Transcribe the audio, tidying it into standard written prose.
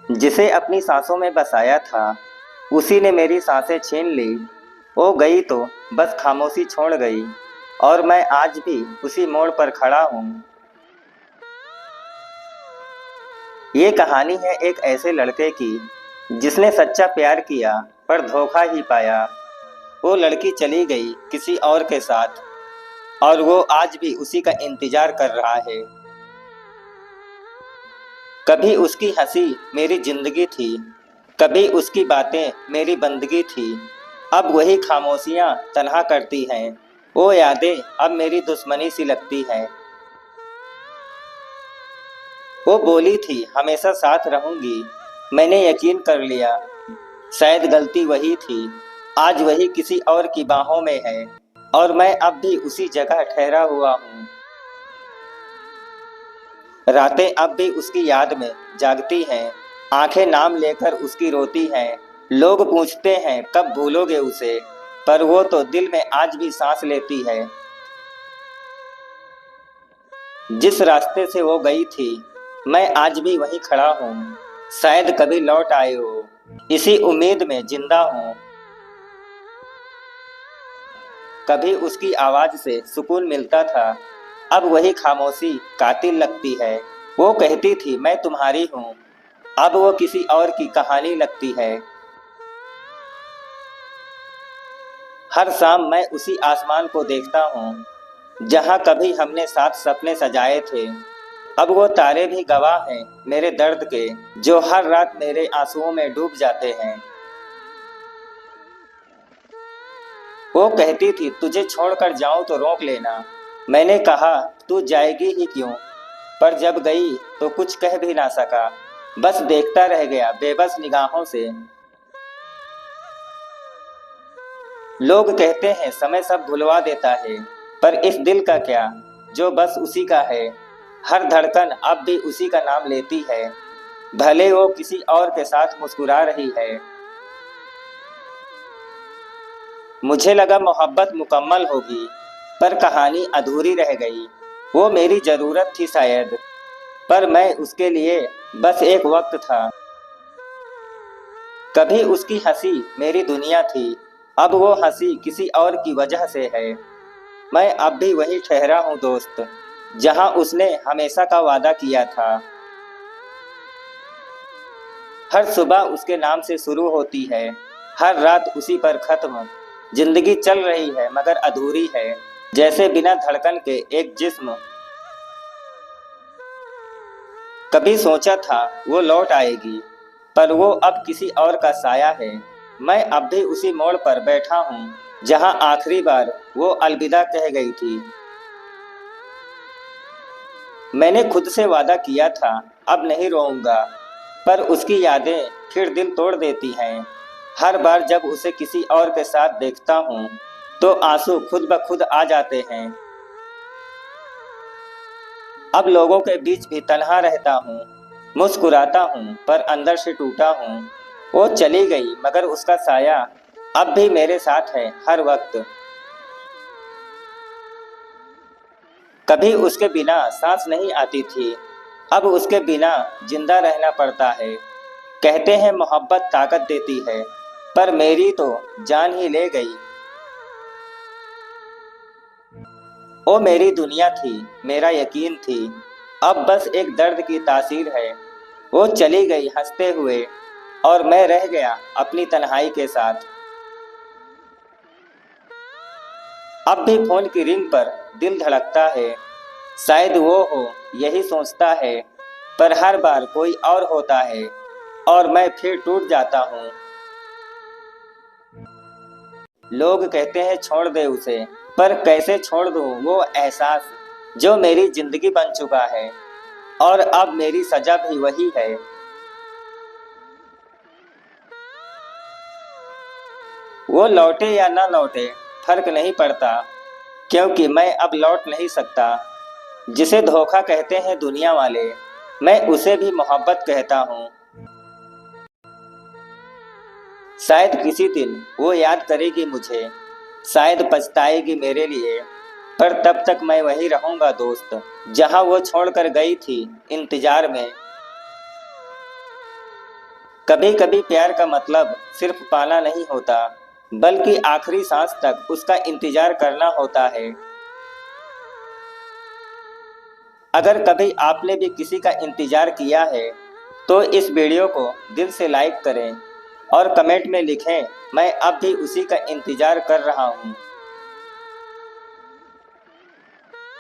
जिसे अपनी सांसों में बसाया था उसी ने मेरी सांसें छीन ली। वो गई तो बस खामोशी छोड़ गई, और मैं आज भी उसी मोड़ पर खड़ा हूँ। ये कहानी है एक ऐसे लड़के की जिसने सच्चा प्यार किया पर धोखा ही पाया। वो लड़की चली गई किसी और के साथ, और वो आज भी उसी का इंतजार कर रहा है। कभी उसकी हंसी मेरी जिंदगी थी, कभी उसकी बातें मेरी बंदगी थी। अब वही खामोशियां तन्हा करती हैं, वो यादें अब मेरी दुश्मनी सी लगती हैं। वो बोली थी हमेशा साथ रहूंगी, मैंने यकीन कर लिया। शायद गलती वही थी, आज वही किसी और की बाहों में है, और मैं अब भी उसी जगह ठहरा हुआ हूँ। रातें अब भी उसकी याद में जागती हैं, आंखें नाम लेकर उसकी रोती हैं। लोग पूछते हैं कब भूलोगे उसे, पर वो तो दिल में आज भी सांस लेती है। जिस रास्ते से वो गई थी मैं आज भी वहीं खड़ा हूँ, शायद कभी लौट आए हो, इसी उम्मीद में जिंदा हूँ। कभी उसकी आवाज से सुकून मिलता था, अब वही खामोशी कातिल लगती है। वो कहती थी मैं तुम्हारी हूँ, अब वो किसी और की कहानी लगती है। हर शाम मैं उसी आसमान को देखता हूँ जहाँ कभी हमने साथ सपने सजाए थे। अब वो तारे भी गवाह हैं मेरे दर्द के, जो हर रात मेरे आंसुओं में डूब जाते हैं। वो कहती थी तुझे छोड़कर जाऊं तो रोक लेना। मैंने कहा तू जाएगी ही क्यों, पर जब गई तो कुछ कह भी ना सका, बस देखता रह गया बेबस निगाहों से। लोग कहते हैं समय सब भुलवा देता है, पर इस दिल का क्या जो बस उसी का है। हर धड़कन अब भी उसी का नाम लेती है, भले वो किसी और के साथ मुस्कुरा रही है। मुझे लगा मोहब्बत मुकम्मल होगी, पर कहानी अधूरी रह गई। वो मेरी जरूरत थी शायद, पर मैं उसके लिए बस एक वक्त था। कभी उसकी हंसी मेरी दुनिया थी, अब वो हंसी किसी और की वजह से है। मैं अब भी वही ठहरा हूँ दोस्त, जहाँ उसने हमेशा का वादा किया था। हर सुबह उसके नाम से शुरू होती है, हर रात उसी पर खत्म। जिंदगी चल रही है मगर अधूरी है, जैसे बिना धड़कन के एक जिस्म। कभी सोचा था वो लौट आएगी, पर वो अब किसी और का साया है। मैं अब भी उसी मोड़ पर बैठा हूँ जहाँ आखिरी बार वो अलविदा कह गई थी। मैंने खुद से वादा किया था अब नहीं रोऊंगा, पर उसकी यादें फिर दिल तोड़ देती हैं। हर बार जब उसे किसी और के साथ देखता हूँ तो आंसू खुद ब खुद आ जाते हैं। अब लोगों के बीच भी तन्हा रहता हूँ, मुस्कुराता हूँ पर अंदर से टूटा हूँ। वो चली गई मगर उसका साया अब भी मेरे साथ है हर वक्त। कभी उसके बिना सांस नहीं आती थी, अब उसके बिना जिंदा रहना पड़ता है। कहते हैं मोहब्बत ताकत देती है, पर मेरी तो जान ही ले गई। वो मेरी दुनिया थी, मेरा यकीन थी, अब बस एक दर्द की तासीर है। वो चली गई हंसते हुए, और मैं रह गया अपनी तन्हाई के साथ। अब भी फोन की रिंग पर दिल धड़कता है, शायद वो हो यही सोचता है, पर हर बार कोई और होता है और मैं फिर टूट जाता हूँ। लोग कहते हैं छोड़ दे उसे, पर कैसे छोड़ दूँ वो एहसास जो मेरी जिंदगी बन चुका है, और अब मेरी सजा भी वही है। वो लौटे या ना लौटे फर्क नहीं पड़ता, क्योंकि मैं अब लौट नहीं सकता। जिसे धोखा कहते हैं दुनिया वाले, मैं उसे भी मोहब्बत कहता हूँ। शायद किसी दिन वो याद करेगी मुझे, शायद पछताएगी मेरे लिए, पर तब तक मैं वही रहूंगा दोस्त, जहाँ वो छोड़कर गई थी इंतजार में। कभी कभी प्यार का मतलब सिर्फ पाना नहीं होता, बल्कि आखिरी सांस तक उसका इंतजार करना होता है। अगर कभी आपने भी किसी का इंतजार किया है तो इस वीडियो को दिल से लाइक करें और कमेंट में लिखें, मैं अब भी उसी का इंतजार कर रहा हूँ।